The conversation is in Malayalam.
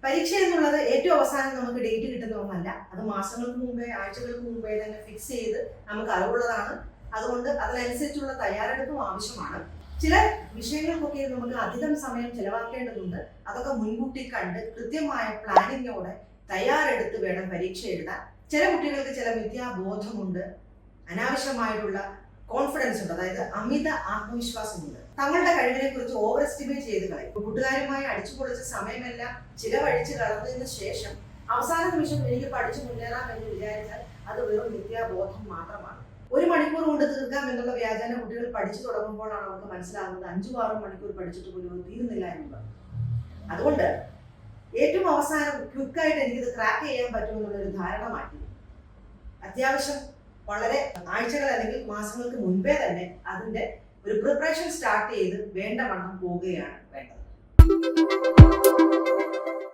പരീക്ഷ എന്നുള്ളത് ഏറ്റവും അവസാനം നമുക്ക് ഡേറ്റ് കിട്ടുന്ന ഒന്നല്ല. അത് മാസങ്ങൾക്ക് മുമ്പേ, ആഴ്ചകൾക്ക് മുമ്പേ തന്നെ ഫിക്സ് ചെയ്ത് നമുക്ക് അറിവുള്ളതാണ്. അതുകൊണ്ട് അതിനനുസരിച്ചുള്ള തയ്യാറെടുപ്പും ആവശ്യമാണ്. ചില വിഷയങ്ങൾക്കൊക്കെ നമുക്ക് അധികം സമയം ചെലവാക്കേണ്ടതുണ്ട്. അതൊക്കെ മുൻകൂട്ടി കണ്ട് കൃത്യമായ പ്ലാനിങ്ങോടെ തയ്യാറെടുത്ത് വേണം പരീക്ഷ എഴുതാൻ. ചില കുട്ടികൾക്ക് ചില വിദ്യാബോധമുണ്ട്, അനാവശ്യമായിട്ടുള്ള കോൺഫിഡൻസ് ഉണ്ട്, അതായത് അമിത ആത്മവിശ്വാസമുണ്ട്. തങ്ങളുടെ കഴിവിനെ കുറിച്ച് ഓവർ എസ്റ്റിമേറ്റ് ചെയ്ത് കളയും. കൂട്ടുകാരുമായി അടിച്ചു പൊളിച്ച സമയമെല്ലാം ചിലവഴിച്ച് കളഞ്ഞതിന് ശേഷം അവസാന നിമിഷം എനിക്ക് പഠിച്ചു മുന്നേറാം എന്ന് വിചാരിച്ചാൽ അത് വെറും വിദ്യാബോധം മാത്രമാണ്. 1 മണിക്കൂർ കൊണ്ട് തീർക്കാം എന്നുള്ള വ്യാജാന കുട്ടികൾ പഠിച്ചു തുടങ്ങുമ്പോഴാണ് അവർക്ക് മനസ്സിലാകുന്നത് 5-6 മണിക്കൂർ പഠിച്ചിട്ട് പോലും തീരുന്നില്ല എന്നുള്ളത്. അതുകൊണ്ട് ഏറ്റവും അവസാനം ക്വിക്കായിട്ട് എനിക്കിത് ക്രാക്ക് ചെയ്യാൻ പറ്റുമെന്നുള്ളൊരു ധാരണ മാറ്റി അത്യാവശ്യം വളരെ ആഴ്ചകൾ അല്ലെങ്കിൽ മാസങ്ങൾക്ക് മുൻപേ തന്നെ അതിന്റെ ഒരു പ്രിപ്പറേഷൻ സ്റ്റാർട്ട് ചെയ്ത് വേണ്ടവണ്ണം പോവുകയാണ് വേണ്ടത്.